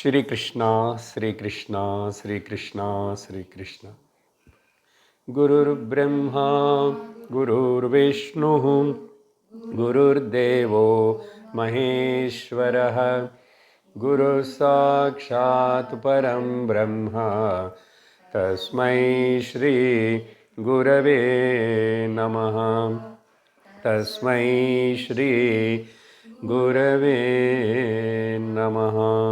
Shri Krishna, Shri Krishna, Shri Krishna, Shri Krishna. Gurur Brahma, Gurur Vishnu, Gurur Devo, Maheshwaraha, Guru Sakshat Param Brahma, Tasmai Shri Gurave Namaha. Tasmai Shri Gurave Namaha.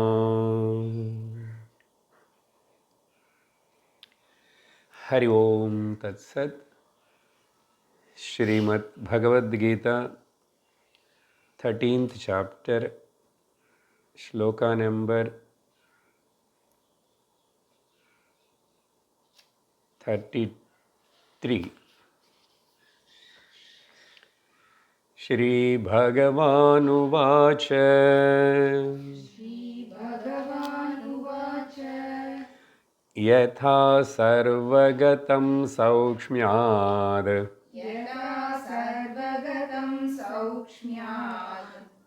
Hari Om Tat Sat. Shrimad Bhagavad Gita, 13th chapter, Shloka number 33. Shri Bhagavanu Vacha Yatha Sarvagatam Saukshmyad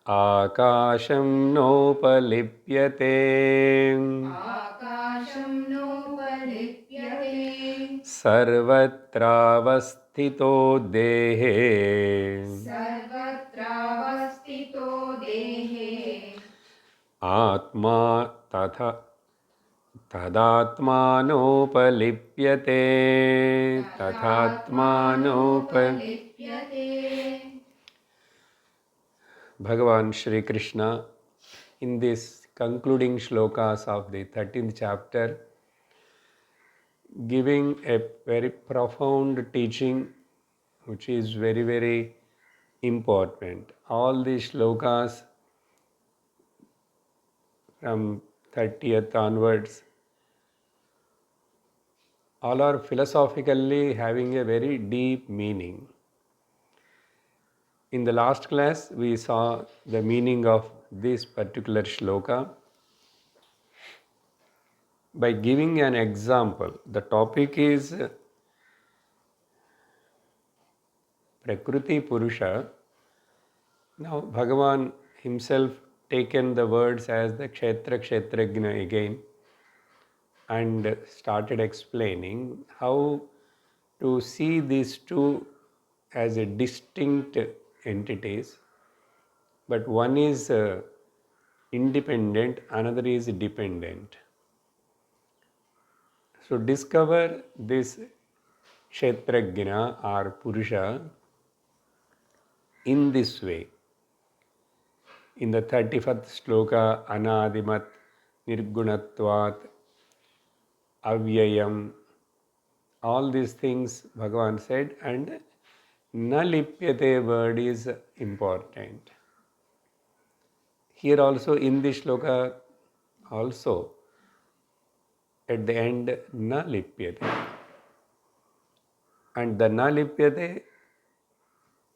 Akasham Nopalipyate Sarvatravastito Dehe Atma Tatha Tadatmanopalipyate Bhagavan Shri Krishna, in this concluding shlokas of the 13th chapter, giving a very profound teaching which is very, very important. All these shlokas from 30th onwards, all are philosophically having a very deep meaning. In the last class, we saw the meaning of this particular shloka by giving an example. The topic is Prakriti Purusha. Now, Bhagavan himself taken the words as the Kshetrajna again and started explaining how to see these two as a distinct entities, but one is independent, another is dependent. So discover this Kshetrajna or Purusha in this way. In the 31st sloka, Anadimat Nirgunatvat Avyayam, all these things Bhagavan said, and Na Lipyate word is important. Here also in this shloka also at the end Na Lipyate. And the Na Lipyate,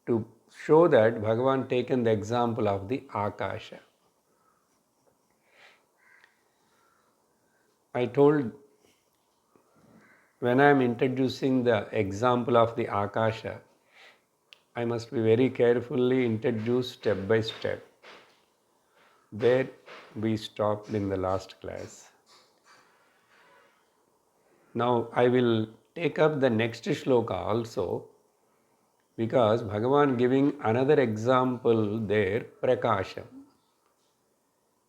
to show that Bhagavan taken the example of the Akasha. I told when I am introducing the example of the Akasha, I must be very carefully introduced step by step. There we stopped in the last class. Now I will take up the next shloka also, because Bhagavan giving another example there, Prakasham.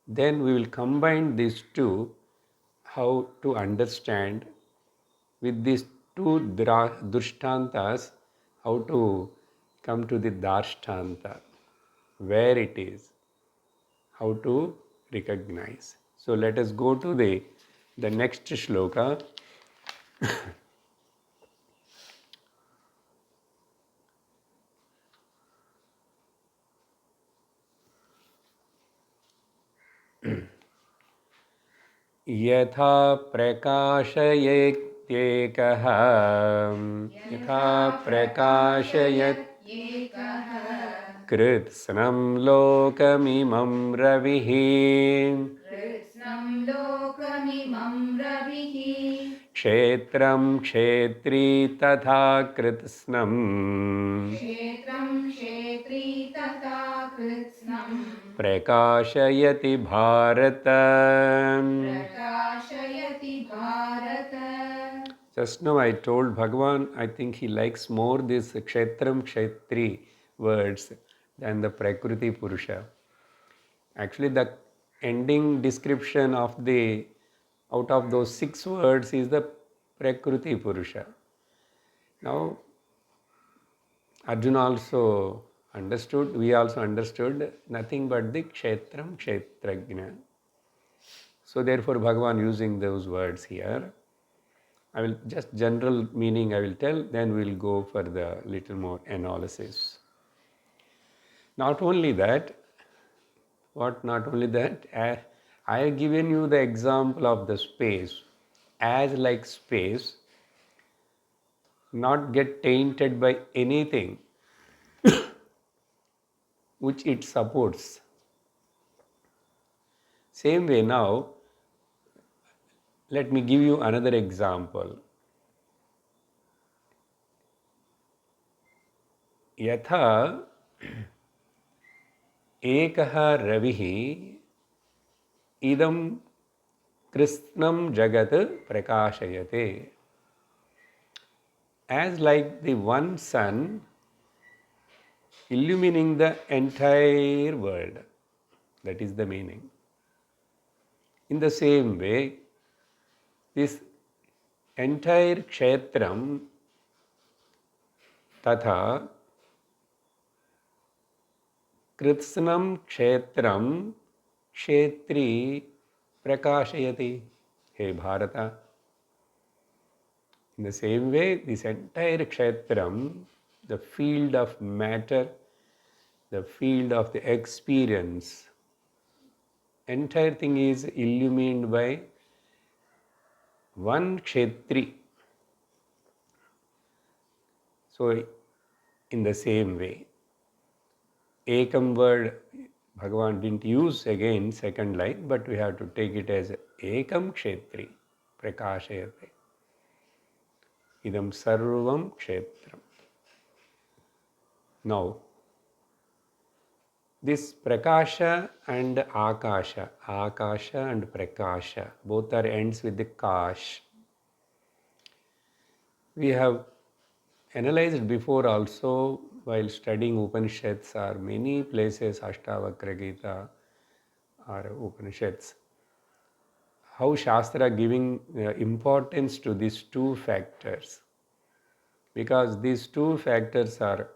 Then we will combine these two, how to understand with these two drishtantas, how to come to the darshtanta, where it is, how to recognize. So let us go to the next shloka. यथा प्रकाशयत्येकः कृत्स्नं लोकमिमं रविः क्षेत्रं क्षेत्री तथा कृत्स्नम् क्षेत्रं क्षेत्री तथा कृत्स्नम् प्रकाशयति भारत. प्रकाशयति Bharat. Just now I told Bhagavan, I think he likes more this Kshetram Kshetri words than the Prakriti Purusha. Actually, the ending description of the out of those 6 words is the Prakriti Purusha. Now, Arjuna also understood, we also understood nothing but the Kshetram Kshetrajna. So, therefore, Bhagavan using those words here. I will just general meaning I will tell, then we will go for the little more analysis. Not only that, not only that, I have given you the example of the space. As like space, not get tainted by anything which it supports. Same way now, let me give you another example. यथा एकः रविः इदं कृत्स्नं जगत् प्रकाशयते. As like the one sun illumining the entire world. That is the meaning. In the same way, this entire kshetram tatha kritsnam kshetram kshetri prakashayati. Hey Bharata. In the same way, this entire kshetram, the field of matter, the field of the experience, entire thing is illumined by one kshetri. So, in the same way, ekam word Bhagavan didn't use again second line, but we have to take it as ekam kshetri prakashayate. Idam sarvam kshetram. Now, this prakasha and akasha and prakasha, both are ends with the kash. We have analyzed before also while studying Upanishads or many places, Ashtavakra Gita or Upanishads, how Shastra giving importance to these two factors. Because these two factors are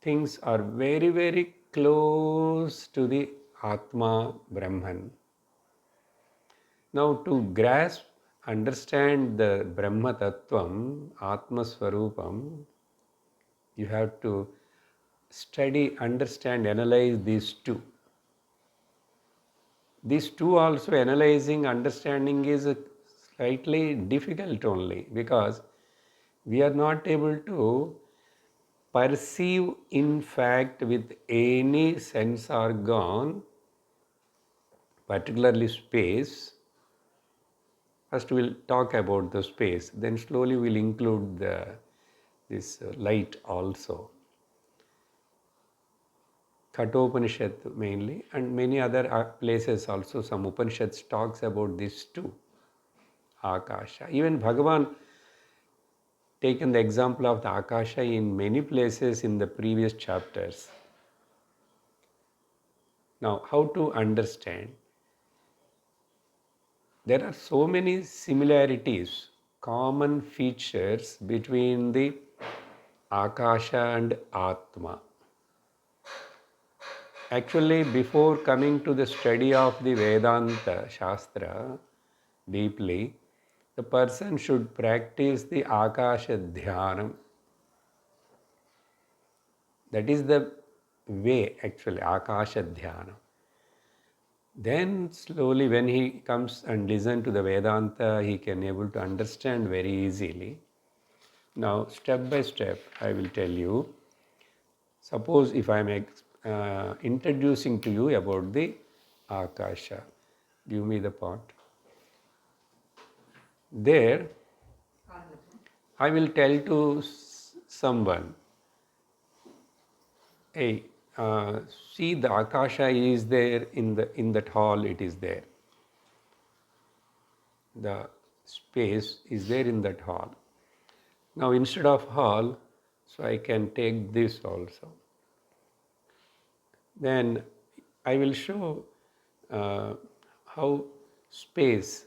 things are very, very close to the Atma Brahman. Now, to grasp, understand the Brahma Tattvam, Atma Swarupam, you have to study, understand, analyze these two. These two also analyzing, understanding is slightly difficult only because we are not able to perceive in fact with any sense organ, particularly space. First we'll talk about the space, then slowly we'll include this light also. Kathopanishad mainly and many other places also, some Upanishads talks about these two, Akasha. Even Bhagavan taken the example of the Akasha in many places in the previous chapters. Now, how to understand? There are so many similarities, common features between the Akasha and Atma. Actually, before coming to the study of the Vedanta Shastra deeply, the person should practice the Akasha Dhyanam. That is the way actually, Akasha Dhyanam. Then slowly when he comes and listen to the Vedanta, he can able to understand very easily. Now, step by step, I will tell you. Suppose if I am introducing to you about the Akasha. Give me the pot. There, I will tell to someone, hey, see the Akasha is there in that hall, it is there. The space is there in that hall. Now instead of hall, so I can take this also. Then I will show uh, how space,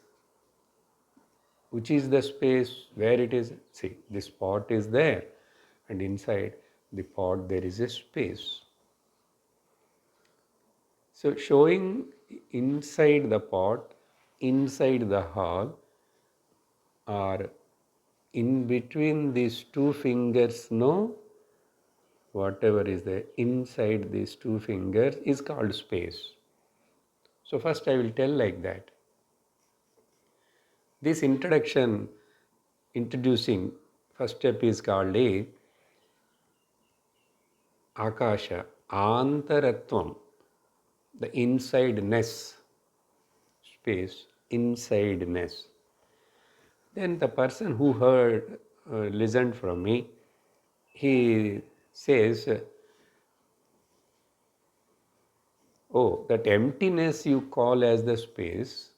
which is the space where it is. See, this pot is there, and inside the pot there is a space. So showing inside the pot, inside the hall, or in between these two fingers, no, whatever is there inside these two fingers is called space. So first I will tell like that. This introducing first step is called a Akasha, Antaratvam, the insideness, space, insideness. Then the person who heard, listened from me, he says, oh, that emptiness you call as the space,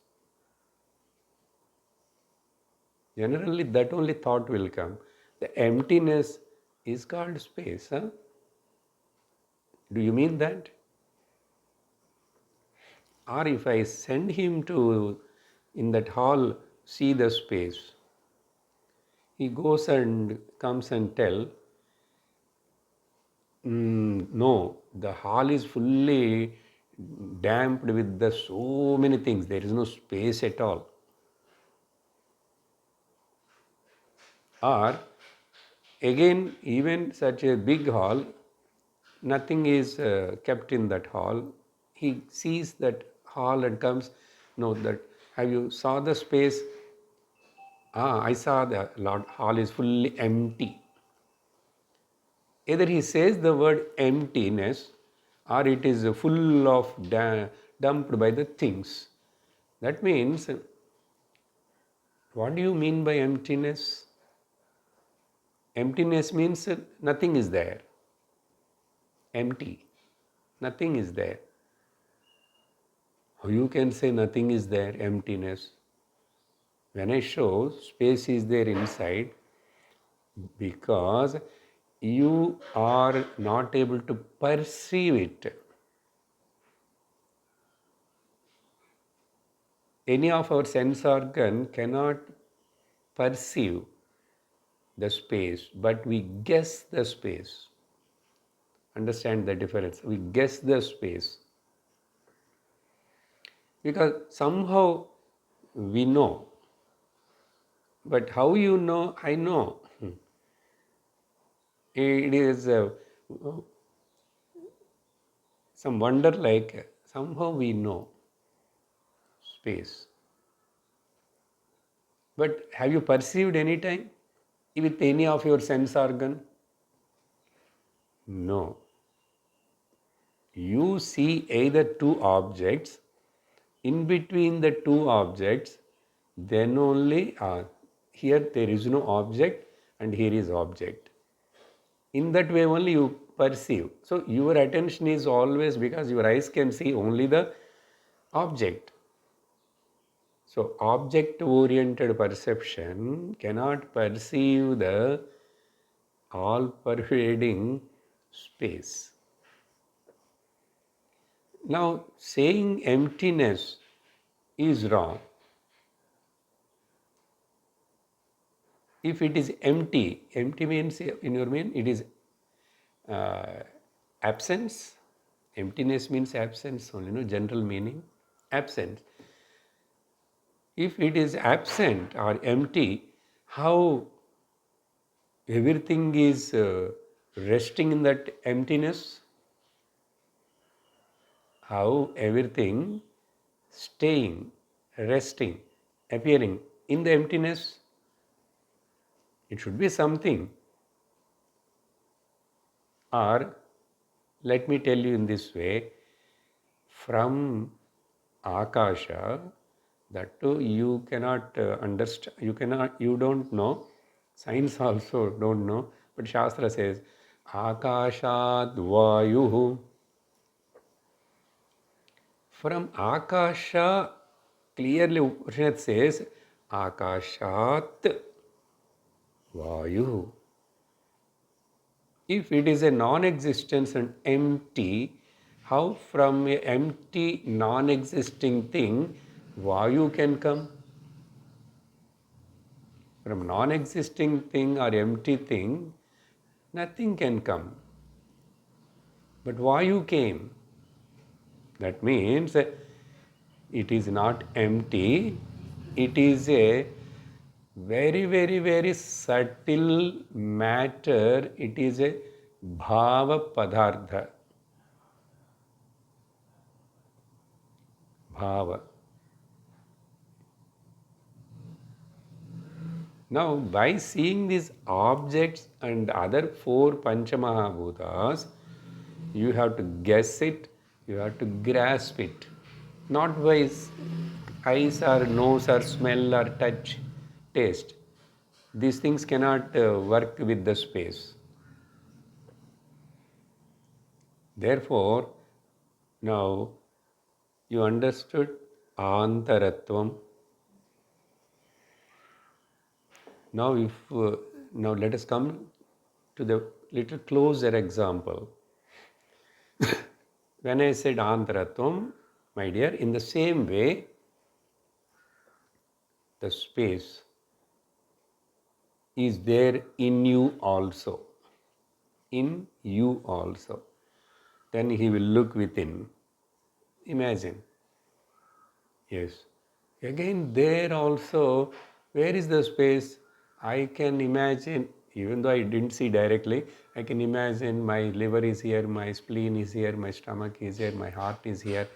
generally that only thought will come. The emptiness is called space. Huh? Do you mean that? Or if I send him to, in that hall, see the space, he goes and comes and tell, no, the hall is fully damped with the so many things. There is no space at all. Or again, even such a big hall, nothing is kept in that hall. He sees that hall and comes, no, that have you saw the space? I saw the hall is fully empty. Either he says the word emptiness or it is full of dumped by the things. That means, what do you mean by emptiness? Emptiness means nothing is there. Empty. Nothing is there. How you can say nothing is there, emptiness? When I show space is there inside, because you are not able to perceive it. Any of our sense organ cannot perceive the space, but we guess the space. Understand the difference? We guess the space. Because somehow we know. But how you know? I know. It is some wonder like somehow we know space. But have you perceived any time with any of your sense organ? No. You see either two objects, in between the two objects, then only here there is no object and here is object. In that way only you perceive. So your attention is always, because your eyes can see only the object. So object oriented perception cannot perceive the all pervading space. Now saying emptiness is wrong. If it is empty, empty means in your mind it is absence. Emptiness means absence only, no general meaning. Absence. If it is absent or empty, how everything is resting in that emptiness? How everything staying, resting, appearing in the emptiness? It should be something. Or let me tell you in this way, from Akasha That too you cannot understand, you don't know. Science also don't know. But Shastra says, Akashad Vayuhu. From Akasha, clearly Upanishad says, Akashat Vayu. If it is a non-existence and empty, how from a empty non-existing thing Vayu can come? From non-existing thing or empty thing, nothing can come. But Vayu came. That means it is not empty, it is a very, very, very subtle matter. It is a bhava padartha. Bhava. Now, by seeing these objects and other four Panchamahabhutas, you have to guess it, you have to grasp it. Not by eyes or nose or smell or touch, taste. These things cannot work with the space. Therefore, now you understood Antaratvam. Now, now let us come to the little closer example. When I said Antaratvam, my dear, in the same way, the space is there in you also. In you also. Then he will look within. Imagine. Yes. Again, there also, where is the space? I can imagine, even though I didn't see directly, I can imagine my liver is here, my spleen is here, my stomach is here, my heart is here,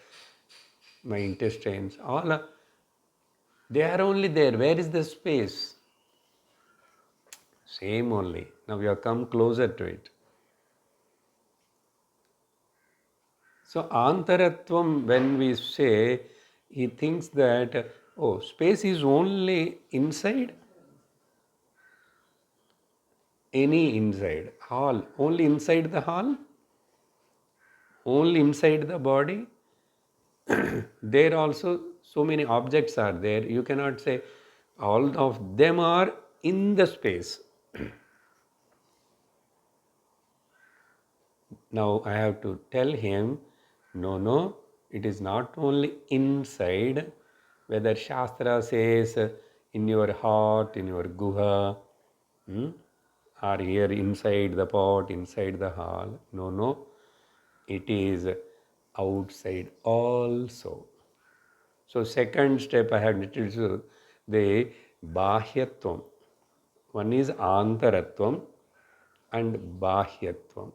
my intestines, all are, they are only there. Where is the space? Same only. Now we have come closer to it. So Antaratvam, when we say, he thinks that, oh, space is only inside, any inside, hall, only inside the hall, only inside the body. There also so many objects are there. You cannot say all of them are in the space. Now I have to tell him, no, no, it is not only inside, whether Shastra says in your heart, in your guha, or here inside the pot, inside the hall. No, no, it is outside also. So second step I have little to the Bahyatvam. One is Antaratvam and Bahyatvam,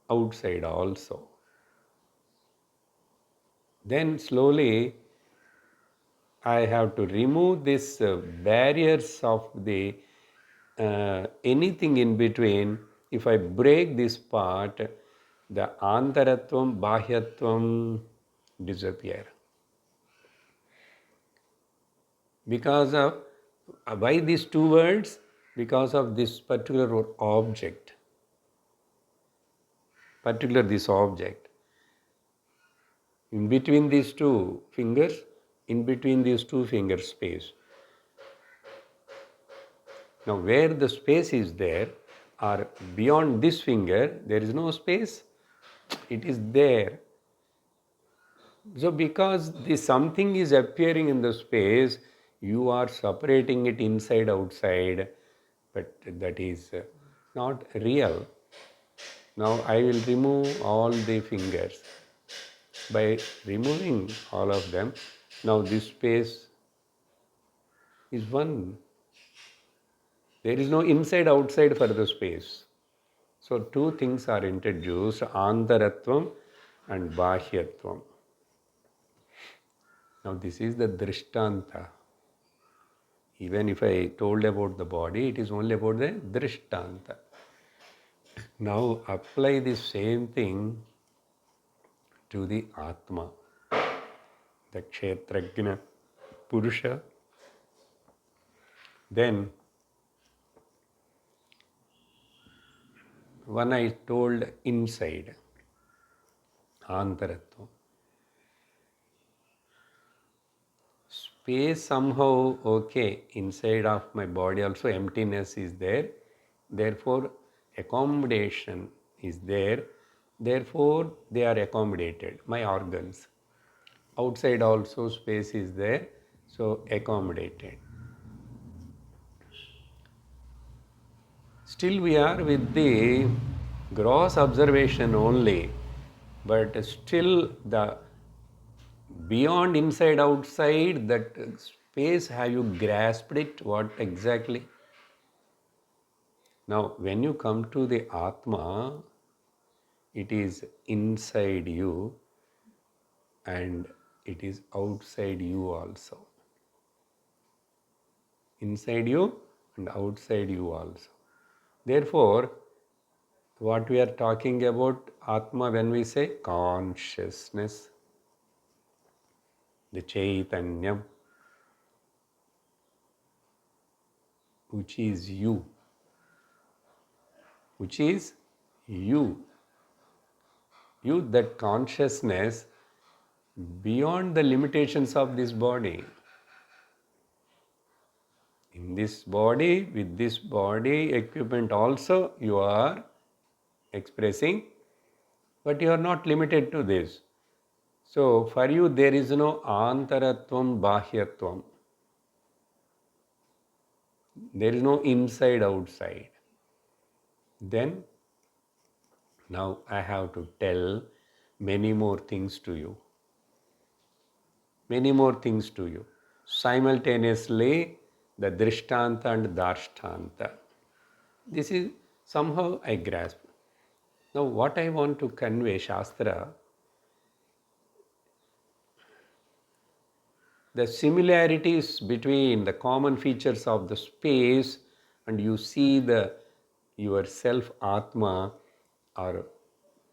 outside also. Then slowly I have to remove these barriers of the anything in between. If I break this part, the Antaratvam, Bahyatvam disappear. Because of, why these two words? Because of this particular object. This object. In between these two fingers, in between these two fingers space. Now where the space is there, or beyond this finger, there is no space. It is there. So because the something is appearing in the space, you are separating it inside, outside, but that is not real. Now I will remove all the fingers. By removing all of them, now this space is one. There is no inside, outside for the space. So two things are introduced, Antaratvam and Bahyatvam. Now this is the Drishtanta. Even if I told about the body, it is only about the Drishtanta. Now apply the same thing to the Atma, the Kshetrajna, Purusha. Then one I told inside, Antaratvam. Space somehow, okay, inside of my body also emptiness is there. Therefore, accommodation is there. Therefore, they are accommodated, my organs. Outside also space is there, so accommodated. Still we are with the gross observation only, but still the beyond inside outside that space, have you grasped it? What exactly? Now when you come to the Atma, it is inside you and it is outside you also. Inside you and outside you also. Therefore, what we are talking about Atma when we say consciousness, the Chaitanyam, which is you, which is you. You, that consciousness beyond the limitations of this body. In this body, with this body equipment also you are expressing, but you are not limited to this. So for you there is no antaratvam, bahyatvam. There is no inside outside. Then now I have to tell many more things to you. Many more things to you. Simultaneously, the Drishtanta and Darshtanta. This is somehow I grasp. Now, what I want to convey, Shastra, the similarities between the common features of the space and you see the yourself Atma are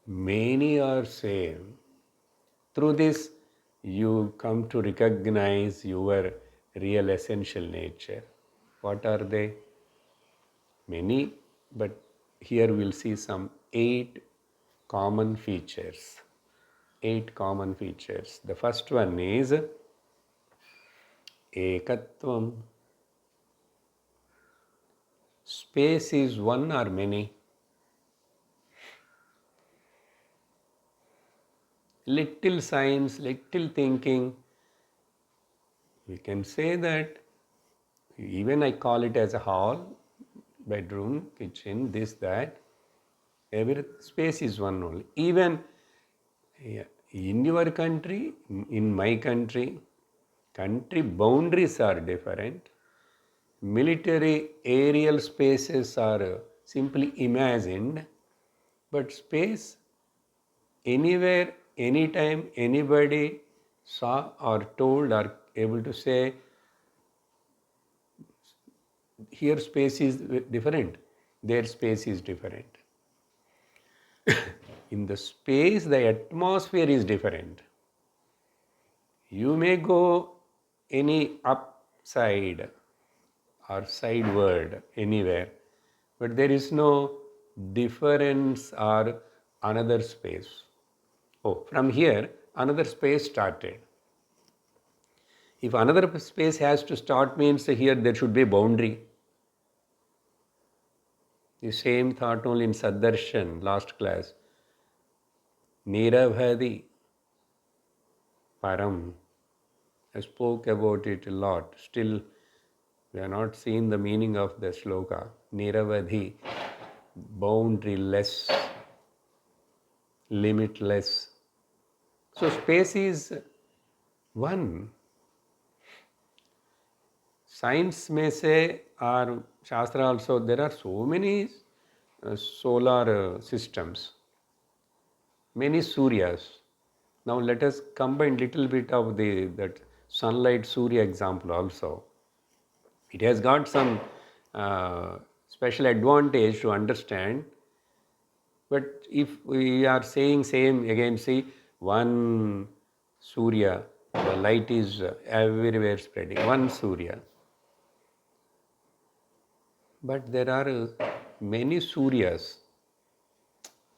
many are same. Through this, you come to recognize your real essential nature. What are they? Many, but here we'll see some 8 common features. 8 common features. The first one is ekatvam. Space is one or many. Little science, little thinking. We can say that, even I call it as a hall, bedroom, kitchen, this, that. Every space is one only. Even in your country, in my country, country boundaries are different. Military aerial spaces are simply imagined, but space, anywhere, anytime, anybody saw or told or able to say, here space is different, their space is different. In the space, the atmosphere is different. You may go any upside or sideward anywhere, but there is no difference or another space. Oh, from here, another space started. If another space has to start, means here there should be a boundary. The same thought only in Saddarshan, last class. Niravhadi, Param. I spoke about it a lot. Still, we have not seen the meaning of the sloka. Niravadhi, boundaryless, limitless. So space is one. Science may say, or Shastra also, there are so many solar systems, many Suryas. Now let us combine little bit of that sunlight Surya example also. It has got some special advantage to understand. But if we are saying same again, see one Surya, The light is everywhere spreading. One Surya. But there are many Suryas.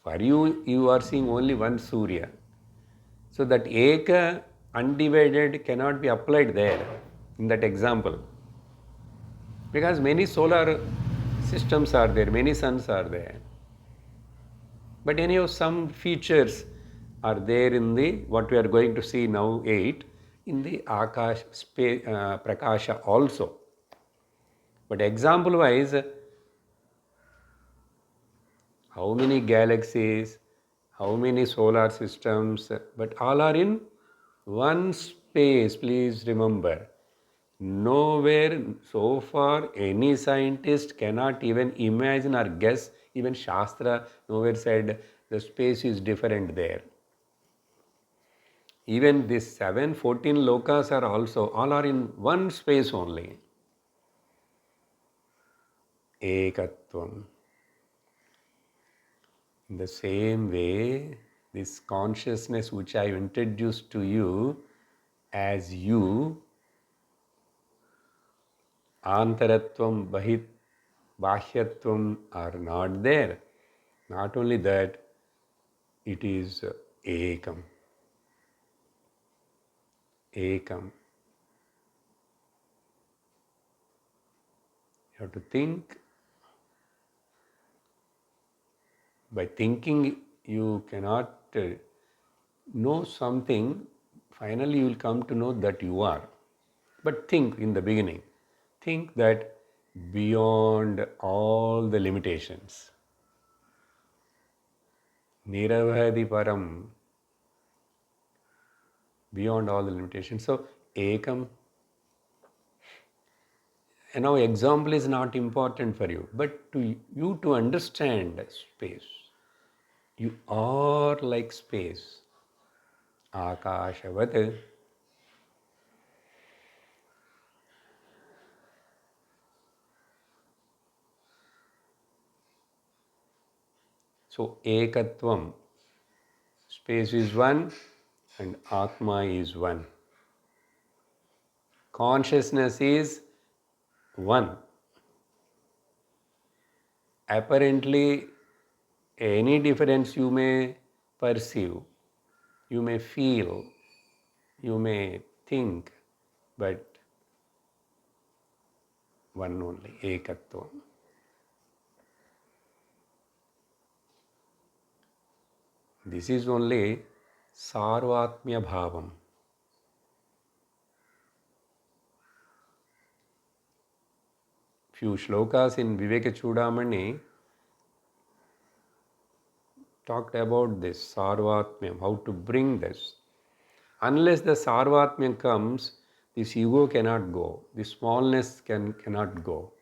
For you, you are seeing only one Surya. So that Eka undivided cannot be applied there in that example. Because many solar systems are there, many suns are there. But anyhow, some features are there in the what we are going to see now 8 in the Akash space, Prakasha also. But example wise, how many galaxies, how many solar systems, but all are in one space. Please remember, nowhere so far any scientist cannot even imagine or guess. Even Shastra nowhere said the space is different there. Even these 14 lokas are also, all are in one space only. Ekatvam. In the same way, this consciousness which I introduced to you as you, Antaratvam, Bahit, Bahyatvam are not there. Not only that, it is Ekam. Ekam. You have to think. By thinking, you cannot know something. Finally, you will come to know that you are. But think in the beginning. Think that beyond all the limitations. Niravadi Param, beyond all the limitations. So, Ekam, and now example is not important for you, but to you to understand space. You are like space. Akashavat. So, Ekatvam, space is one and Atma is one. Consciousness is one. Apparently, any difference you may perceive, you may feel, you may think, but one only, Ekatvam. This is only Sarvatmya Bhavam. Few shlokas in Viveka Chudamani talked about this Sarvatmyam, how to bring this. Unless the Sarvatmyam comes, this ego cannot go, this smallness cannot go.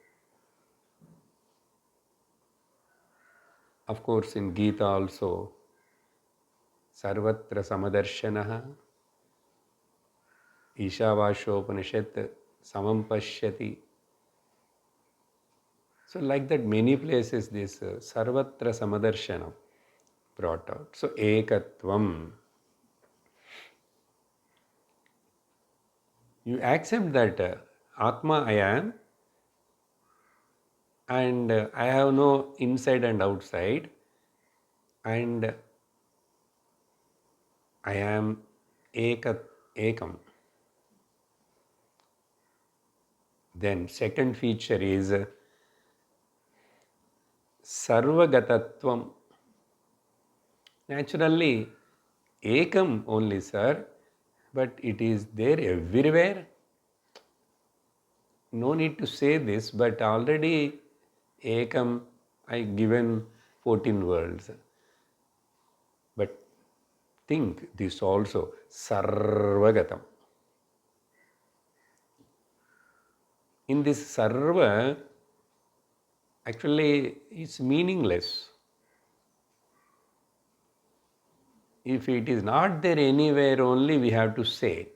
Of course, in Gita also, Sarvatra Samadarshanaha, Ishavashopanishad Samam Pashyati. So like that many places this Sarvatra Samadarshana brought out. So Ekatvam. You accept that Atma I am and I have no inside and outside and I am Ekam. Then second feature is Sarvagatatvam. Naturally, Ekam only, sir, but it is there everywhere. No need to say this, but already Ekam, I given 14 words. But think this also, Sarvagatam. In this Sarva, actually it's meaningless. If it is not there anywhere only, we have to say.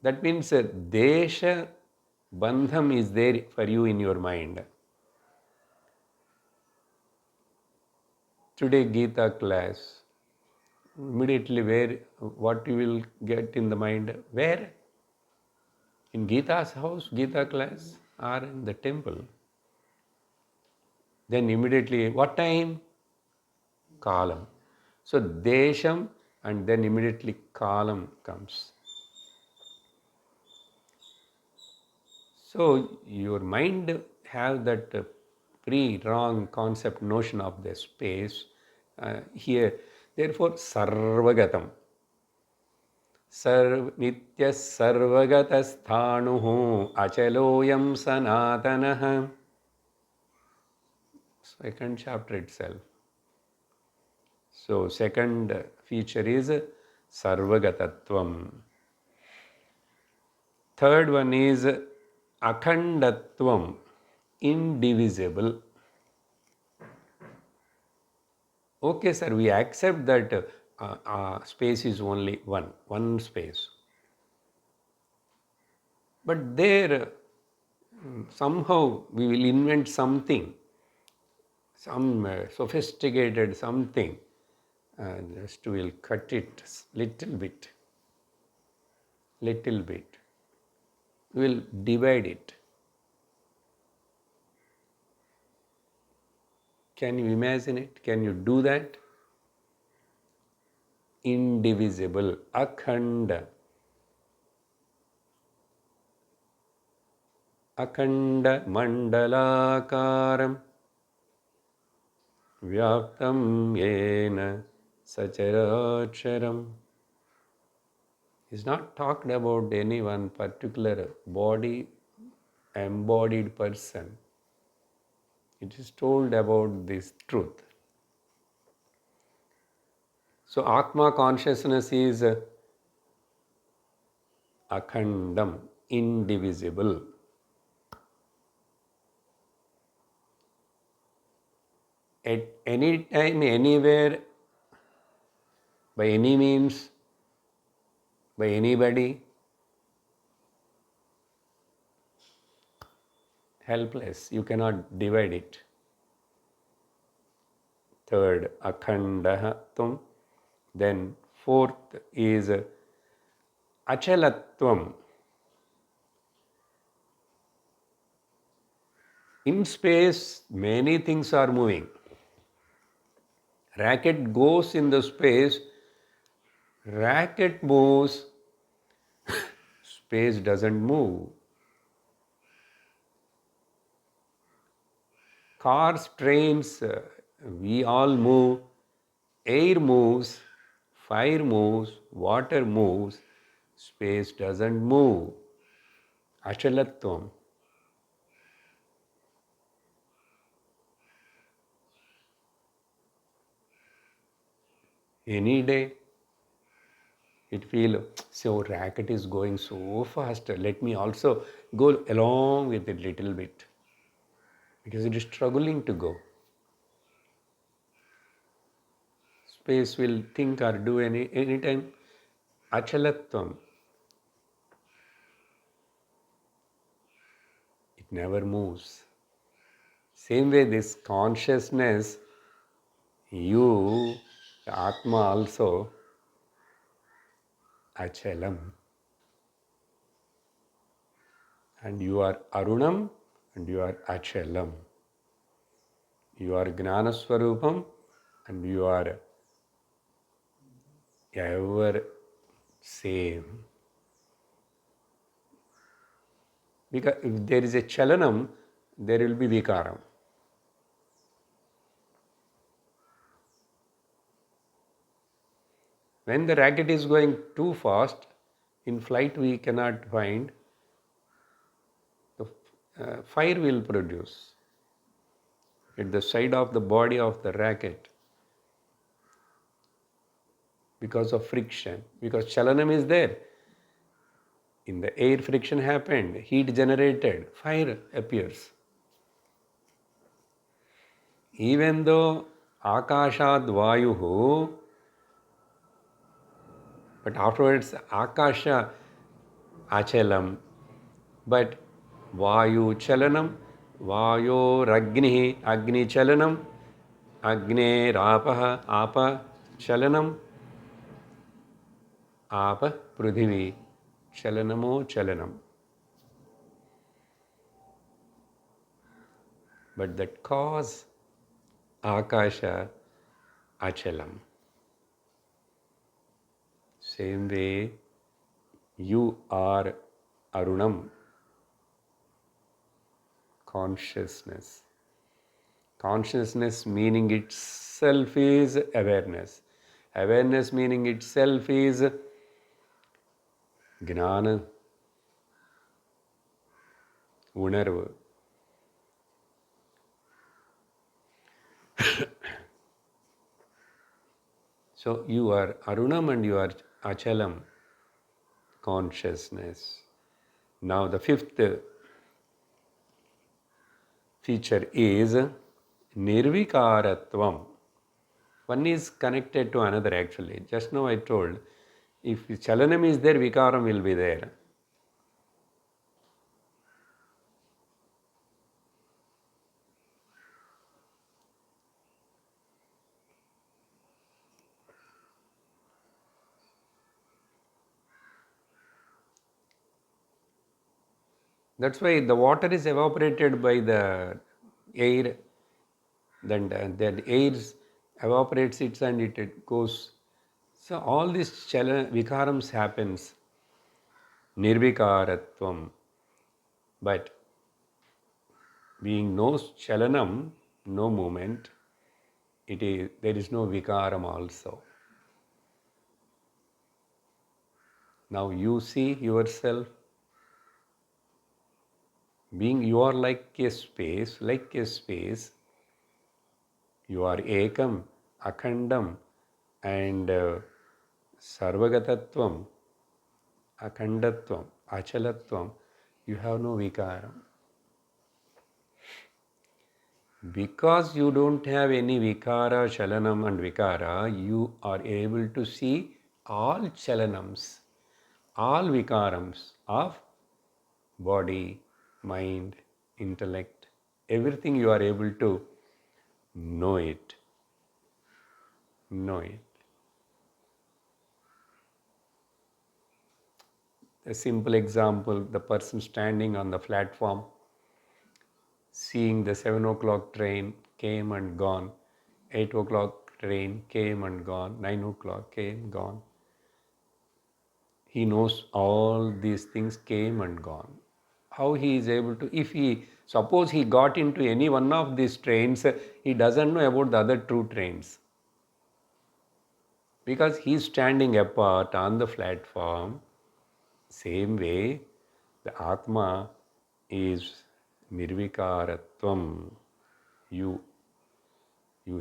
That means Desha Bandham is there for you in your mind. Today Gita class, Immediately where, what you will get in the mind? Where? In Gita's house, Gita class, or in the temple? Then immediately, what time? Kalam. So desham, and then immediately kalam comes. So your mind have that pre-wrong concept notion of the space here. Therefore, sarvagatam. Nitya sarvagatasthanu achaloyam sanatanaha. Second chapter itself. So second feature is sarvagatatvam. Third one is akhandatvam, indivisible. Okay, sir, we accept that space is only one space. But there, somehow we will invent something, some sophisticated something, just will cut it little bit. We will divide it. Can you imagine it? Can you do that? Indivisible, akhanda. Akhanda mandalakaram vyaptam yena sacharacharam. Is not talked about any one particular body, embodied person. It is told about this truth. So Atma consciousness is akhandam, indivisible. At any time, anywhere, by any means, by anybody, helpless. You cannot divide it. Third, akhandahatvam. Then fourth is achalatvam. In space, many things are moving. Racket goes in the space, racket moves, space doesn't move. Cars, trains, we all move, air moves, fire moves, water moves, space doesn't move. Achalatvam. Any day, it feel, so racket is going so fast, let me also go along with it little bit, because it is struggling to go. Space will think or do anytime. Achalatvam. It never moves. Same way, this consciousness, you, the Atma also, achalam. And you are Arunam and you are Achalam. You are Gnanaswarupam and you are ever same. Because if there is a chalanam, there will be vikaram. When the racket is going too fast, in flight we cannot find, the fire will produce at the side of the body of the racket because of friction, because chalanam is there. In the air, friction happened, heat generated, fire appears. Even though akashad vayuhu, but afterwards akasha achalam, but vayu chalanam, vayo ragni, agni chalanam, agne rapaha, apa chalanam. Apa, Prudhivi, Chalanamo Chalanam. But that cause, Akasha, Achalam. Same way, you are Arunam, consciousness. Consciousness meaning itself is awareness. Awareness meaning itself is Gnana, Unarvu. So you are Arunam and you are Achalam, consciousness. Now the fifth feature is Nirvikaratvam. One is connected to another actually. Just now I told, if Chalanam is there, Vikaram will be there. That's why the water is evaporated by the air, then the air evaporates it and it goes. So all these vikarams happens, nirvikaratvam. But being no chalanam, no movement, there is no vikaram also. Now you see yourself being you are like a space, you are ekam, akhandam, and sarvagatatvam, akhandatvam, achalatvam, you have no vikaram. Because you don't have any vikara, chalanam and vikara, you are able to see all chalanams, all vikarams of body, mind, intellect, everything you are able to know it. Know it. A simple example, the person standing on the platform, seeing the 7 o'clock train came and gone, 8 o'clock train came and gone, 9 o'clock came, gone. He knows all these things came and gone. How he is able to, if he, suppose he got into any one of these trains, he doesn't know about the other two trains. Because he is standing apart on the platform. Same way, the Atma is nirvikaratvam. You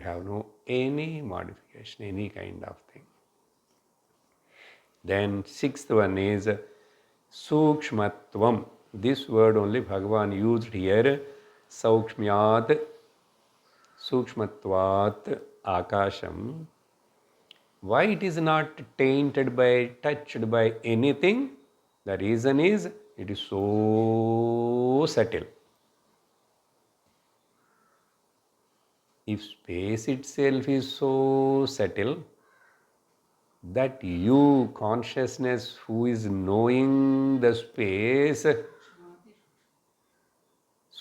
have no any modification, any kind of thing. Then sixth one is sukshmatvam. This word only Bhagavan used here. Saukshmyat, sukshmatvat, akasham. Why it is not tainted by, touched by anything? The reason is it is so subtle. If space itself is so subtle that you, consciousness who is knowing the space,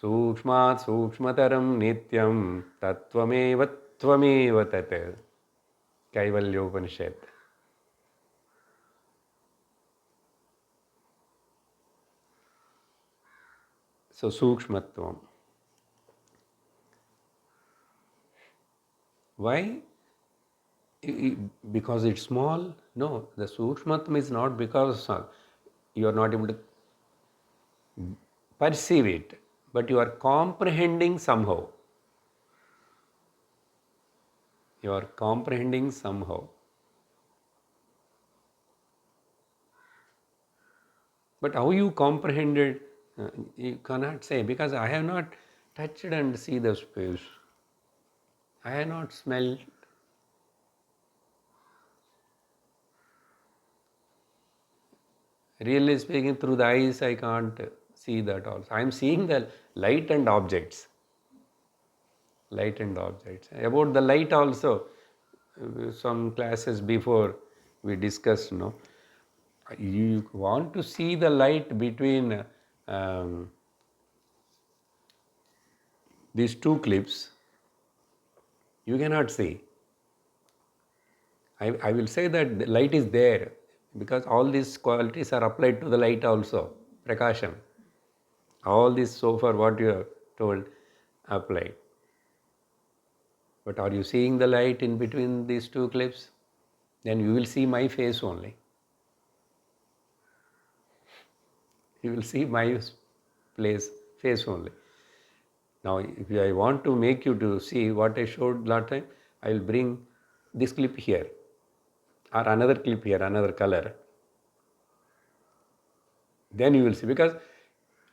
Sukshmat Sukshmataram Nityam Tattvameva Tvameva Tat. Kaivalyopanishad. So Sukshmatvam. Why? Because it's small? No, the Sukshmatvam is not because you are not able to perceive it, but you are comprehending somehow. You are comprehending somehow. But how you comprehended, you cannot say, because I have not touched and see the space. I have not smelled. Really speaking, through the eyes, I can't see that also. I am seeing the light and objects. Light and objects. About the light also, some classes before we discussed, You want to see the light between um, these two clips, you cannot see. I will say that the light is there because all these qualities are applied to the light also. Prakasham. All this so far what you have told applied. But are you seeing the light in between these two clips? Then you will see my face only. You will see my face only. Now, if I want to make you to see what I showed last time, I will bring this clip here or another clip here, another color. Then you will see, because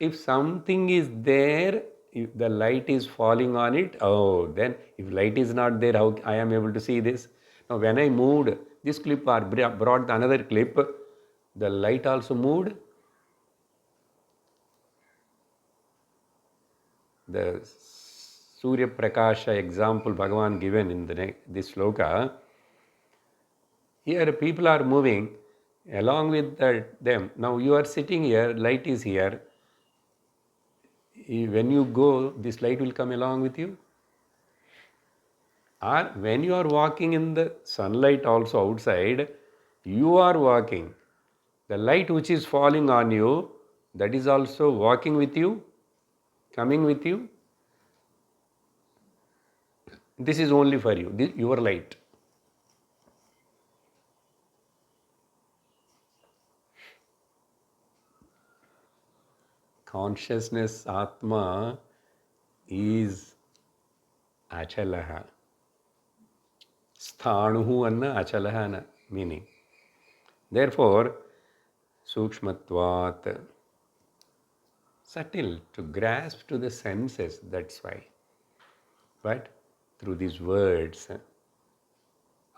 if something is there, if the light is falling on it, oh, then if light is not there, how I am able to see this? Now, when I moved this clip or brought another clip, the light also moved. The Surya Prakasha example Bhagavan given in this sloka, here people are moving along with them. Now you are sitting here, light is here. When you go, this light will come along with you. Or when you are walking in the sunlight also outside, you are walking. The light which is falling on you, that is also walking with you, coming with you. This is only for you, your light. Consciousness, Atma, is Achalaha. Sthanuhu anna Achalaha na meaning. Therefore, Sukshmatvat, subtle, to grasp to the senses, that's why. But through these words,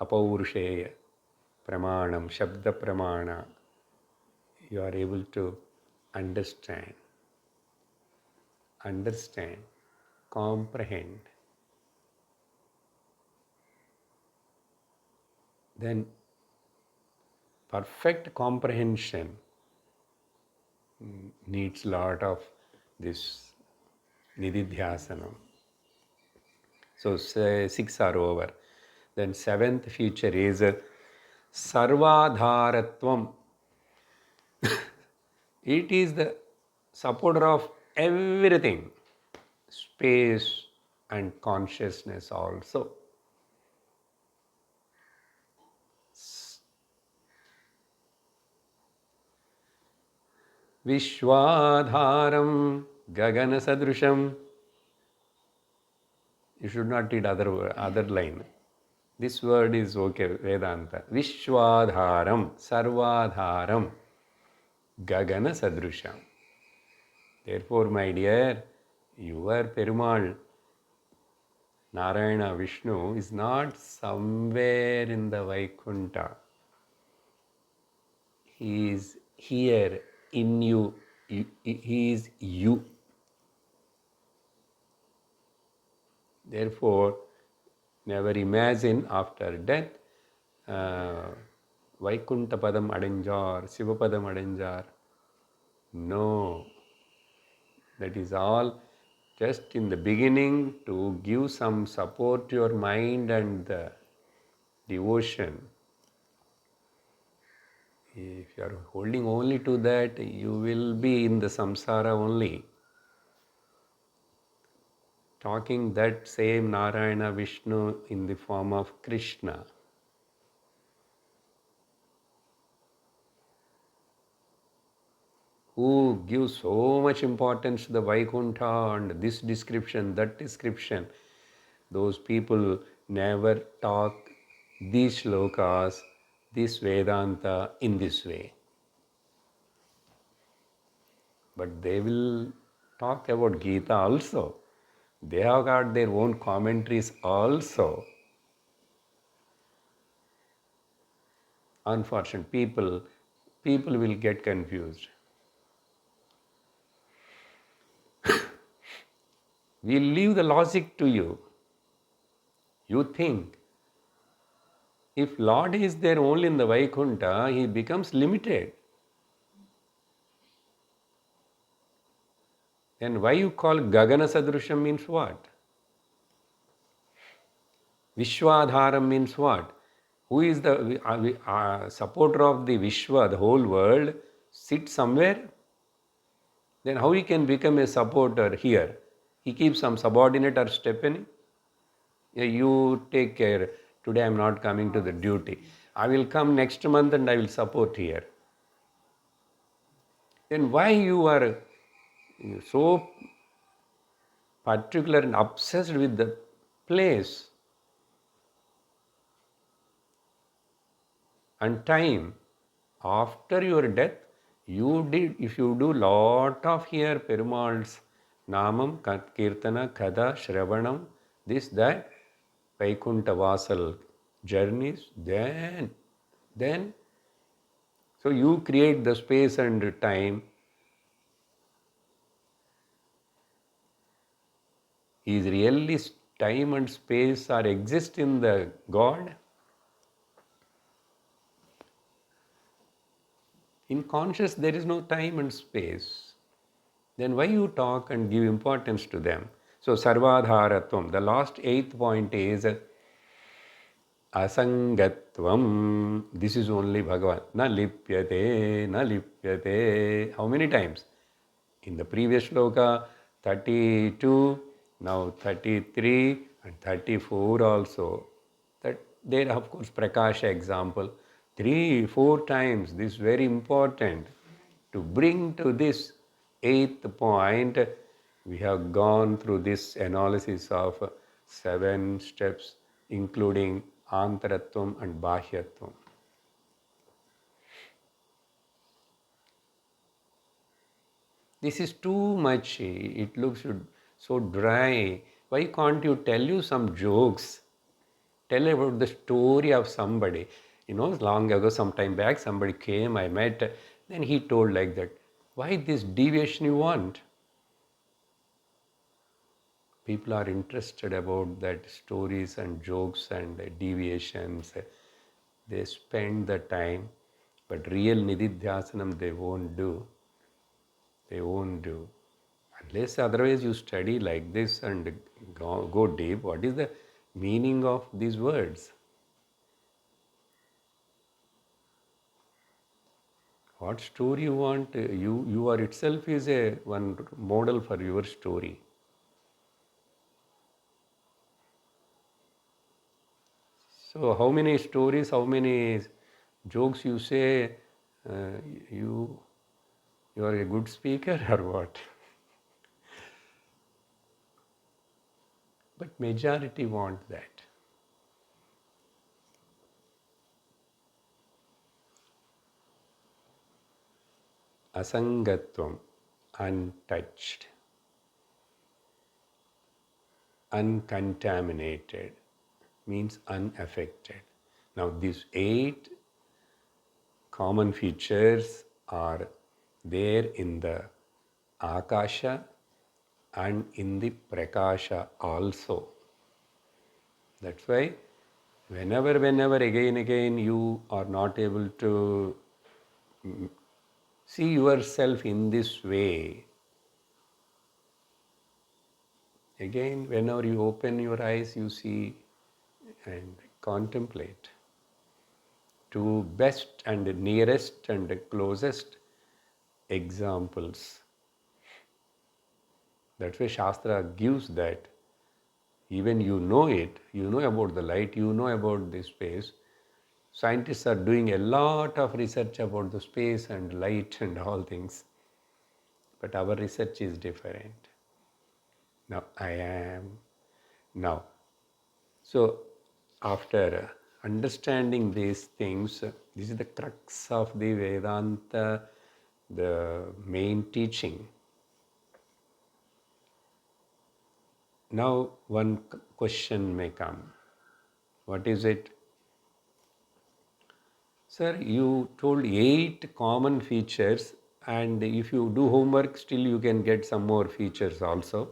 Apaurusheya, Pramanam, Shabda Pramana, you are able to understand, comprehend. Then perfect comprehension needs lot of this nididhyasana. So 6 are over. Then 7th feature is sarvadharatvam. It is the supporter of everything, space and consciousness also. Vishwadharam gagana sadrusham. You should not read other line. This word is okay, Vedanta. Vishwadharam, sarvadharam, gagana sadrusham. Therefore, my dear, your Perumal, Narayana Vishnu, is not somewhere in the Vaikunta. He is here in you. He is you. Therefore, never imagine after death, Vaikunta Padam Adanjar, Siva Padam Adanjar. No. That is all just in the beginning to give some support to your mind and the devotion. If you are holding only to that, you will be in the samsara only. Talking that same Narayana Vishnu in the form of Krishna. Who gives so much importance to the Vaikuntha and this description, that description. Those people never talk these shlokas, this Vedanta in this way. But they will talk about Gita also. They have got their own commentaries also. Unfortunate people will get confused. We leave the logic to you. You think if Lord is there only in the Vaikunta, he becomes limited. Then why you call Gagana Sadrusham means what? Vishwadharam means what? Who is the supporter of the Vishwa, the whole world, sit somewhere? Then how he can become a supporter here? He keeps some subordinate or stepping. Yeah, you take care. Today I am not coming to the duty. I will come next month and I will support here. Then why you are so particular and obsessed with the place and time? After your death, you did, if you do lot of here Perumal's Namam, Kirtana, Kada, Shravanam, this, that, Vaikunta Vasal journeys, then, so you create the space and time. Is really time and space or exist in the God? In conscious, there is no time and space. Then why you talk and give importance to them? So, Sarvadharatvam, the last eighth point is Asangatvam. This is only Bhagavan. Na lipyate, na lipyate. How many times? In the previous shloka, 32, now 33 and 34 also. That there, of course, Prakasha example. 3, 4 times. This is very important. To bring to this eighth point, we have gone through this analysis of 7 steps, including Antaratvam and Bahyatvam. This is too much. It looks so dry. Why can't you tell you some jokes? Tell about the story of somebody. Long ago, some time back, somebody came, I met, then he told like that. Why this deviation you want? People are interested about that stories and jokes and deviations. They spend the time, but real nididhyasanam they won't do. They won't do. Unless otherwise you study like this and go deep, what is the meaning of these words? What story you want? You are itself is a one model for your story. So how many stories, how many jokes you say, uh, you you are a good speaker or what? But majority want that. Asangatvam, untouched, uncontaminated, means unaffected. Now these 8 common features are there in the Akasha and in the Prakasha also. That's why whenever again you are not able to see yourself in this way, again whenever you open your eyes, you see and contemplate. Two best and nearest and closest examples. That's why Shastra gives that. Even you know it, you know about the light, you know about the space. Scientists are doing a lot of research about the space and light and all things. But our research is different. Now I am. Now, so after understanding these things, this is the crux of the Vedanta, the main teaching. Now one question may come. What is it? Sir, you told 8 common features, and if you do homework, still you can get some more features also.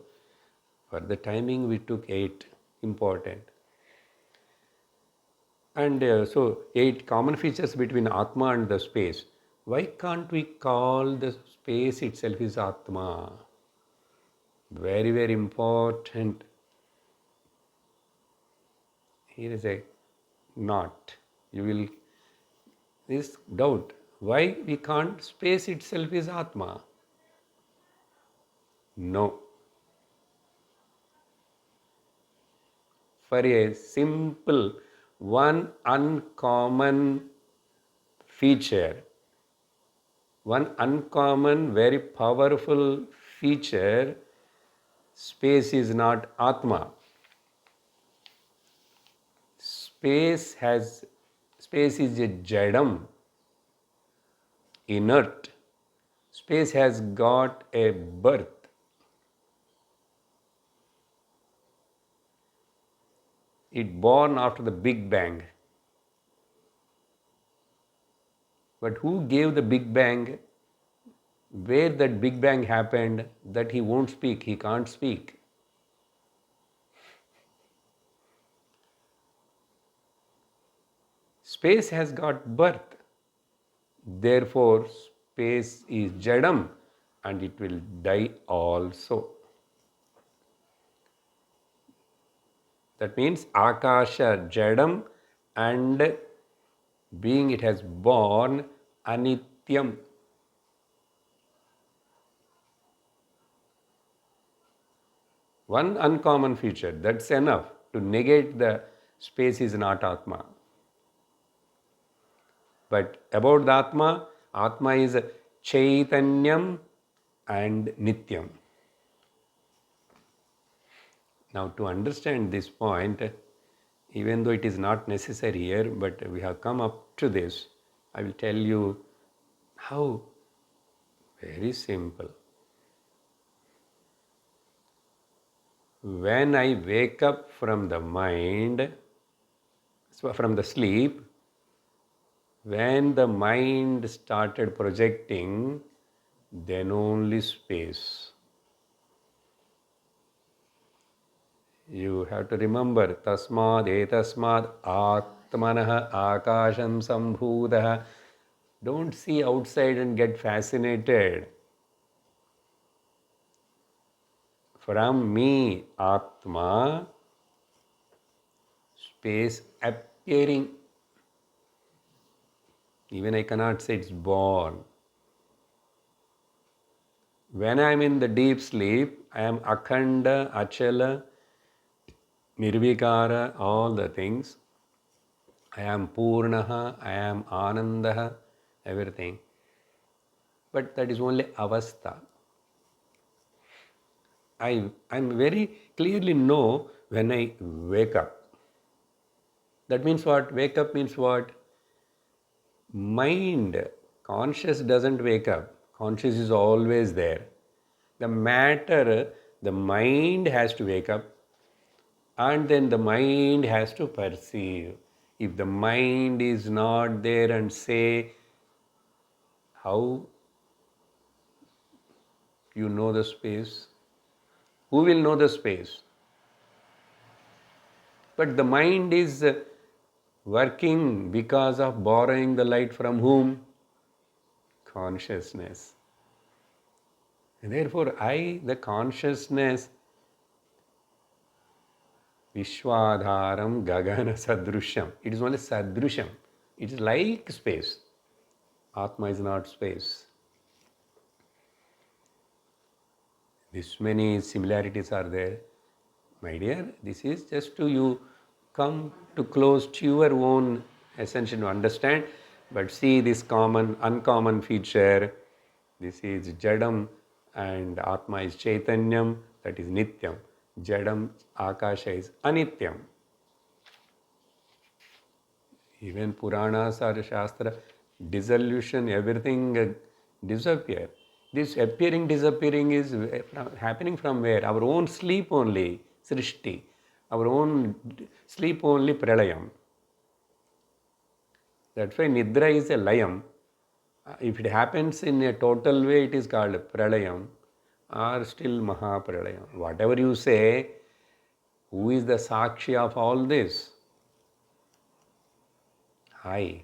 For the timing, we took 8 important. And so 8 common features between Atma and the space. Why can't we call the space itself is Atma? Very, very important. Here is a knot. You will this doubt. Why we can't? Space itself is Atma. No. For a simple, one uncommon feature, one uncommon, very powerful feature, space is not Atma. Space is a jadam, inert. Space has got a birth. It born after the Big Bang. But who gave the Big Bang? Where that Big Bang happened, that he won't speak, he can't speak. Space has got birth. Therefore, space is jadam and it will die also. That means akasha jadam, and being it has born anityam. One uncommon feature, that's enough to negate the space is not Atma. But about the Atma, Atma is Chaitanyam and Nityam. Now, to understand this point, even though it is not necessary here, but we have come up to this, I will tell you how. Very simple. When I wake up from the mind, from the sleep, when the mind started projecting, then only space. You have to remember, tasmad etasmad atmanah akasham sambhudah. Don't see outside and get fascinated. From me, Atma, space appearing. Even I cannot say it's born. When I am in the deep sleep, I am akhanda, achala, nirvikara, all the things. I am purnaha, I am anandaha, everything. But that is only avastha. I'm very clearly know when I wake up. That means what? Wake up means what? Mind, conscious doesn't wake up. Conscious is always there. The matter, the mind has to wake up, and then the mind has to perceive. If the mind is not there and say, how you know the space? Who will know the space? But the mind is working because of borrowing the light from whom? Consciousness. And therefore, the consciousness, Vishwadharam Gagana Sadrusham. It is only Sadrusham. It is like space. Atma is not space. This many similarities are there. My dear, this is just to you come to close to your own essential to understand. But see this common, uncommon feature. This is Jadam and Atma is Chaitanyam, that is Nityam. Jadam, Akasha is Anityam. Even Puranas or Shastra, dissolution, everything disappear. This appearing, disappearing is happening from where? Our own sleep only, Srishti. Our own sleep only, Pralayam. That's why Nidra is a Layam. If it happens in a total way, it is called Pralayam or still Mahapralayam. Whatever you say, who is the Sakshi of all this? I.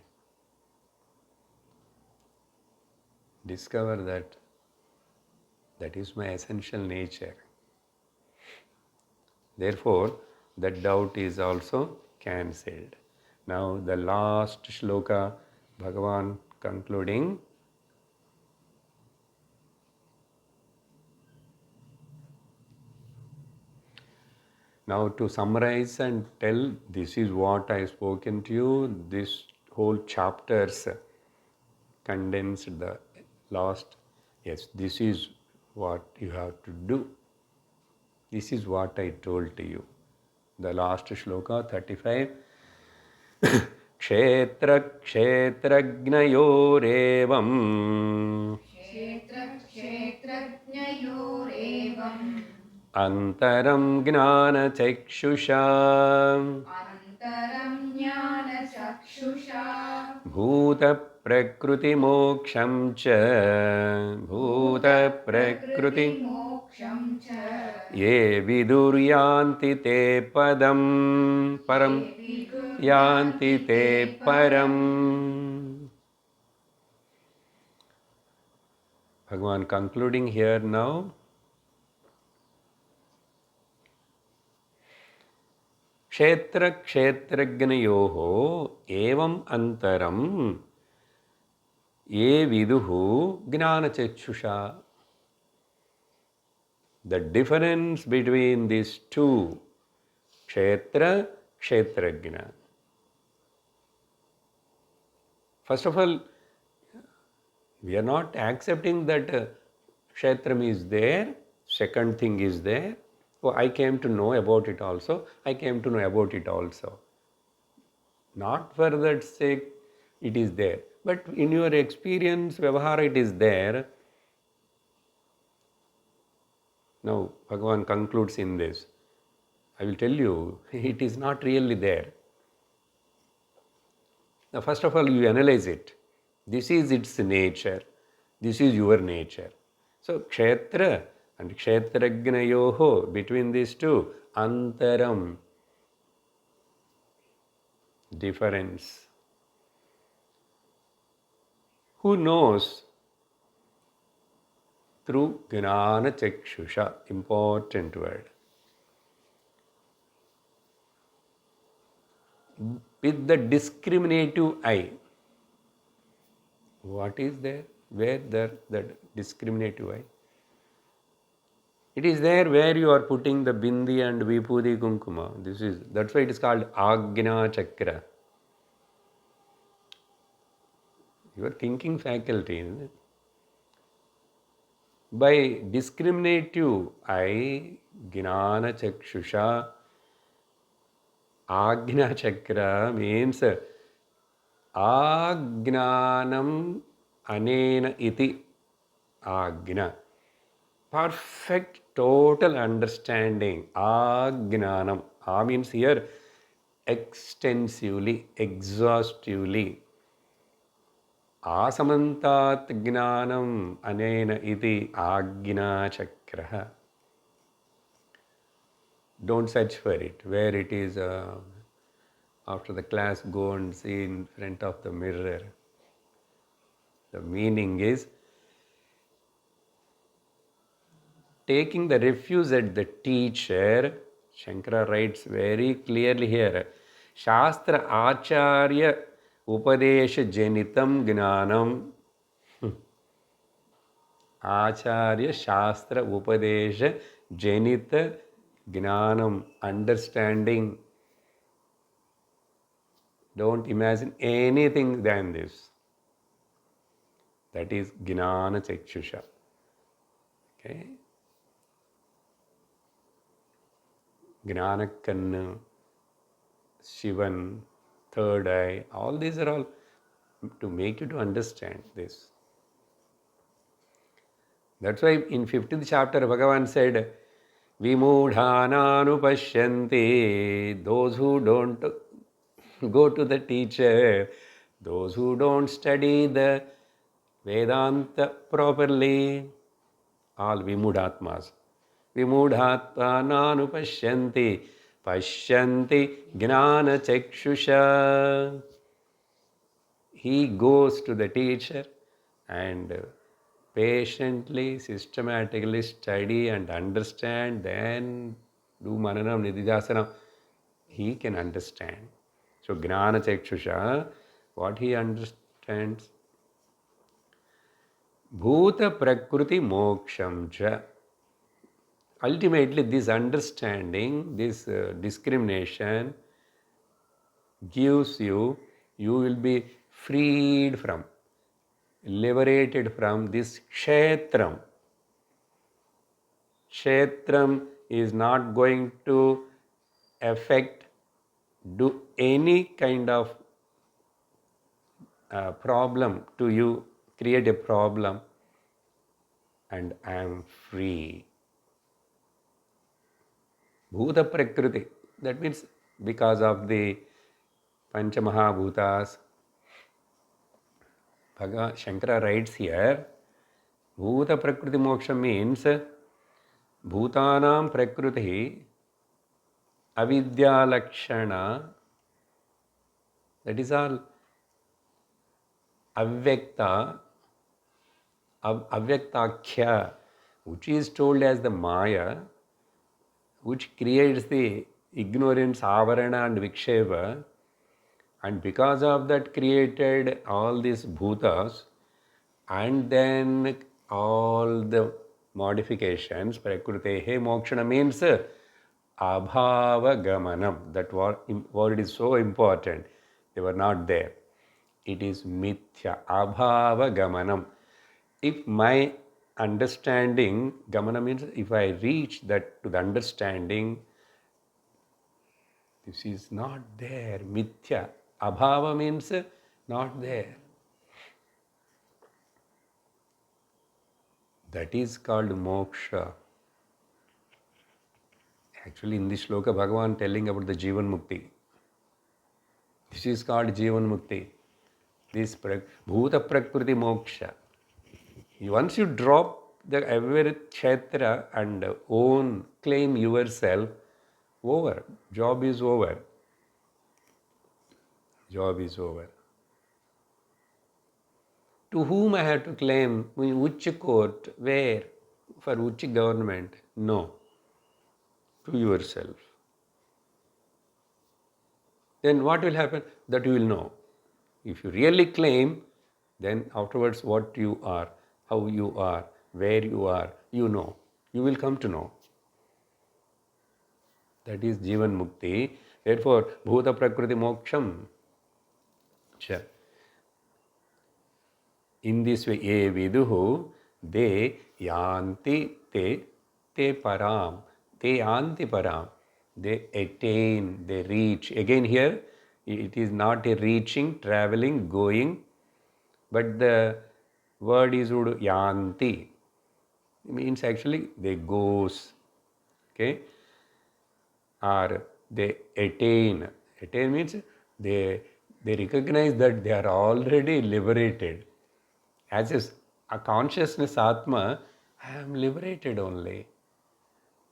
Discover that. That is my essential nature. Therefore, the doubt is also cancelled. Now, the last shloka, Bhagavan concluding. Now, to summarize and tell, this is what I have spoken to you. This whole chapters condensed the last. Yes, this is what you have to do. This is what I told to you. The last shloka 35. क्षेत्रक्षेत्रज्ञयोरेवम् क्षेत्रक्षेत्रज्ञयोरेवम् अन्तरं ज्ञानचक्षुषा अन्तरं ज्ञानचक्षुषा भूतप्रकृतिमोक्षं च भूतप्रकृति मोक्षं च ये विदुर्यान्ति ते पदं परं यान्ति ते परम्. Bhagavan concluding here now. क्षेत्र क्षेत्रज्ञयोः एवं अंतरम ये विदुः ज्ञानचक्षुषा. The difference between these two, kshetra, kshetrajna. First of all, we are not accepting that kshetram is there, second thing is there. Oh, I came to know about it also. I came to know about it also. Not for that sake it is there. But in your experience, Vyavahara, it is there. Now, Bhagavan concludes in this. I will tell you, it is not really there. Now, first of all, you analyze it. This is its nature. This is your nature. So, kshetra and kshetrajnayoho, between these two, antaram, difference. Who knows? Through Gnana Chakshusha, important word. With the discriminative eye. What is there? Where the discriminative eye? It is there where you are putting the bindi and vipudi kunkuma. That's why it is called Agnya Chakra. Your thinking faculty, isn't it? By discriminative eye, Gnana Chakshusha, Agnya Chakra means Agnanam Anena Iti Agna. Perfect total understanding. Agnanam. A means here extensively, exhaustively. Asamantat gnanam anena iti agna chakraha. Don't search for it. Where it is, after the class, go and see in front of the mirror. The meaning is taking the refuge at the teacher. Shankara writes very clearly here. Shastra Acharya Upadesha Jenitam Gnanam. Acharya Shastra Upadesha Janita Gnanam, understanding. Don't imagine anything than this. That is Gnana Chakshusha. Okay? Gnanakanna, Shivan, third eye, all these are all to make you to understand this. That's why in 15th chapter Bhagavan said, Vimudhananupashyanti, those who don't go to the teacher, those who don't study the Vedanta properly, all Vimudhatmas. Vimudhatmananupashyanti, pashyanti gnana chakshusha. He goes to the teacher and patiently, systematically study and understand, then do mananam, nididhasanam, he can understand. So Gnana Chakshusha, what he understands? Bhuta Prakriti Moksham Cha. Ultimately, this understanding, this discrimination gives you, you will be freed from, liberated from this kshetram. Kshetram is not going to affect, do any kind of problem to you, create a problem, and I am free. Bhuta Prakriti, that means because of the Panchamahabhutas, Shankara writes here, Bhuta Prakriti Moksha means Bhutanam Prakriti Avidya Lakshana, that is all Avyakta, Avyaktakhya, which is told as the Maya, which creates the ignorance, avarana and viksheva, and because of that created all these bhutas, and then all the modifications. Prakritehe mokshana means abhava gamanam. That word is so important. They were not there. It is mithya, abhava gamanam. If my understanding, gamana means if I reach that to the understanding, this is not there. Mithya. Abhava means not there. That is called moksha. Actually, in this shloka, Bhagavan telling about the Jivan Mukti. This is called Jivan Mukti. This Bhuta Prakriti Moksha. Once you drop the every kshetra and own, claim yourself, over. Job is over. Job is over. To whom I have to claim? Which court? Where? For which government? No. To yourself. Then what will happen? That you will know. If you really claim, then afterwards what you are, how you are, where you are, you know. You will come to know. That is Jivan Mukti. Therefore, Bhuta Prakriti Moksham. In this way, ye viduhu, they yanti te param. They yanti param. They attain, they reach. Again here, it is not a reaching, traveling, going, but the word is yanti. It means actually they goes. Okay? Or they attain. Attain means they recognize that they are already liberated. As is a consciousness Atma, I am liberated only.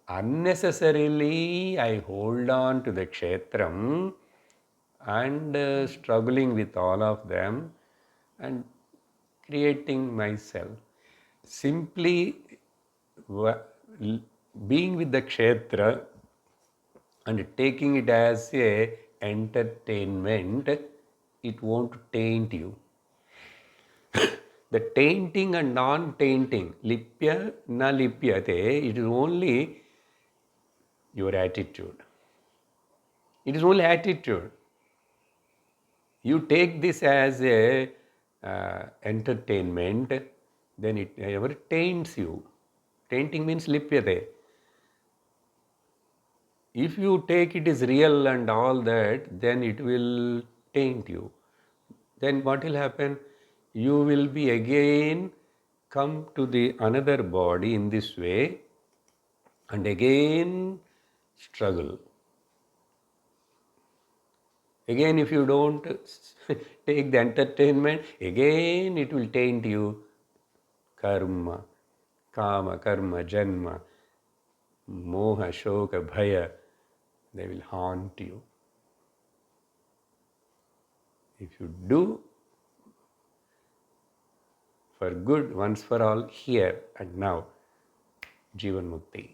Unnecessarily, I hold on to the kshetram and struggling with all of them and creating myself. Simply being with the kshetra and taking it as a entertainment, it won't taint you. The tainting and non-tainting, lipya na lipyate, it is only your attitude. It is only attitude. You take this as a entertainment, then it never taints you. Tainting means lipyate. If you take it as real and all that, then it will taint you. Then what will happen? You will be again come to the another body in this way and again struggle. Again, if you don't take the entertainment, again it will taint you. Karma, kama, karma, janma, moha, shoka, bhaya, they will haunt you. If you do for good once for all here and now, Jivan Mukti.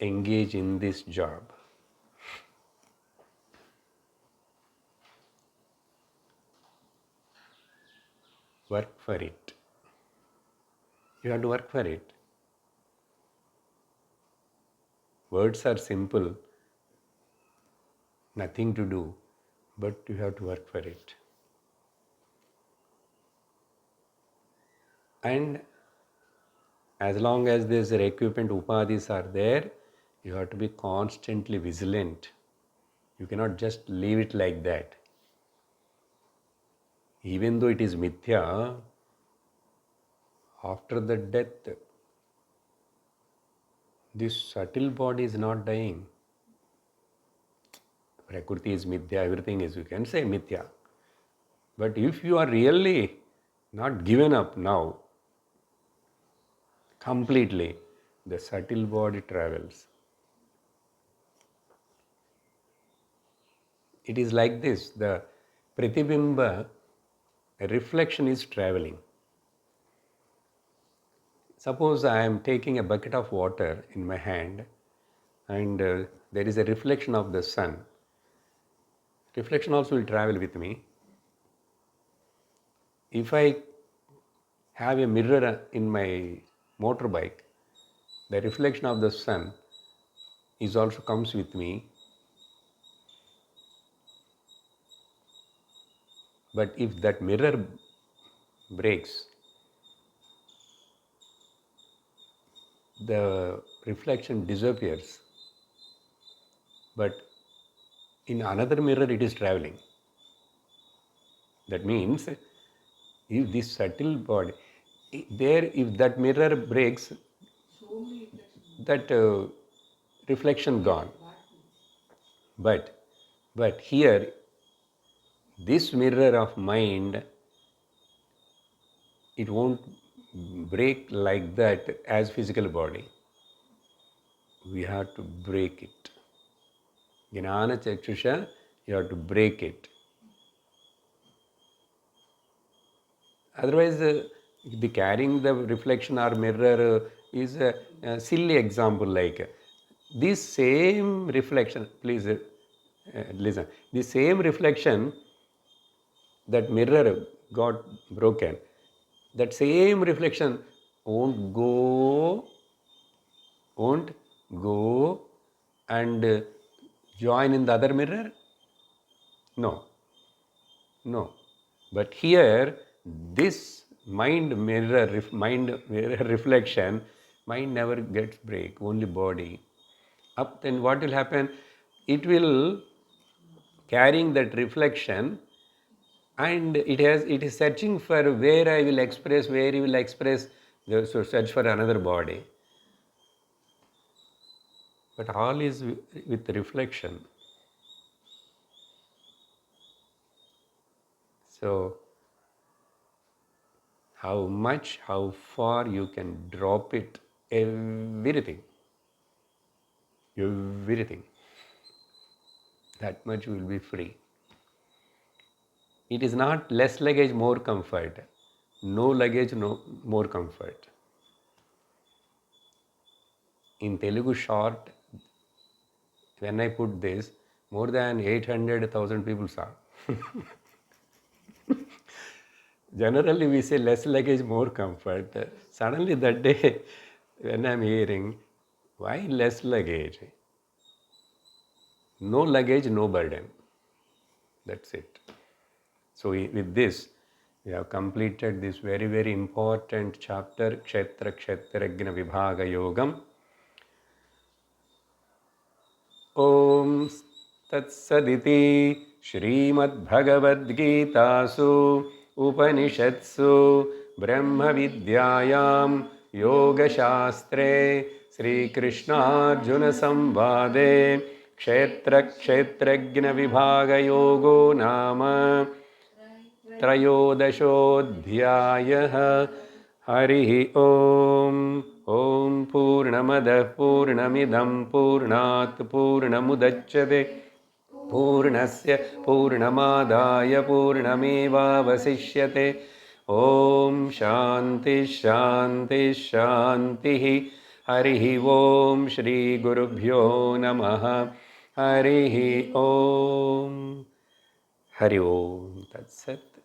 engage in this job. Work for it. You have to work for it. Words are simple, nothing to do, but you have to work for it. And as long as these equipment upadhis are there, you have to be constantly vigilant. You cannot just leave it like that. Even though it is mithya, after the death, this subtle body is not dying. Prakriti is mithya, everything is, you can say mithya. But if you are really not given up now, completely, the subtle body travels. It is like this, the pratibimba, a reflection is traveling. Suppose I am taking a bucket of water in my hand and there is a reflection of the sun. Reflection also will travel with me. If I have a mirror in my motorbike, the reflection of the sun is also comes with me. But if that mirror breaks, the reflection disappears. But in another mirror it is traveling. That means if this subtle body, if that mirror breaks, that reflection gone. But here, this mirror of mind, it won't break like that as physical body. We have to break it. Jnana Chakshusha, you have to break it. Otherwise, the carrying the reflection or mirror is a silly example. Like this same reflection, please listen. The same reflection, that mirror got broken. That same reflection won't go and join in the other mirror. No. But here, this mind mirror reflection, mind never gets break, only body. Up then what will happen? It will carrying that reflection, and it is searching for where I will express, where you will express, so search for another body. But all is with reflection. So how much, how far you can drop it, everything, that much will be free. It is not less luggage, more comfort. No luggage, no more comfort. In Telugu short, when I put this, more than 800,000 people saw. Generally, we say less luggage, more comfort. Suddenly that day, when I'm hearing, why less luggage? No luggage, no burden. That's it. So with this, we have completed this very, very important chapter, Kshetra-Kshetrajna Vibhaga Yogam. Om Tatsaditi Srimad-Bhagavad-Gitasu Upanishatsu Brahma Vidyayam Yoga Shastre Sri Krishna Arjuna Samvade Kshetra-Kshetrajna Vibhaga Yogo Nama त्रयोदशोऽध्यायः हरिः ॐ ॐ पूर्णमदः पूर्णमिदं पूर्णात् पूर्णमुदच्यते पूर्णस्य पूर्णमादाय पूर्णमेवावशिष्यते ॐ शान्तिः शान्तिः शान्तिः Harihi Om Shri Gurubhyo Namaha. Harihi Om. Hari Om. Tat Sat.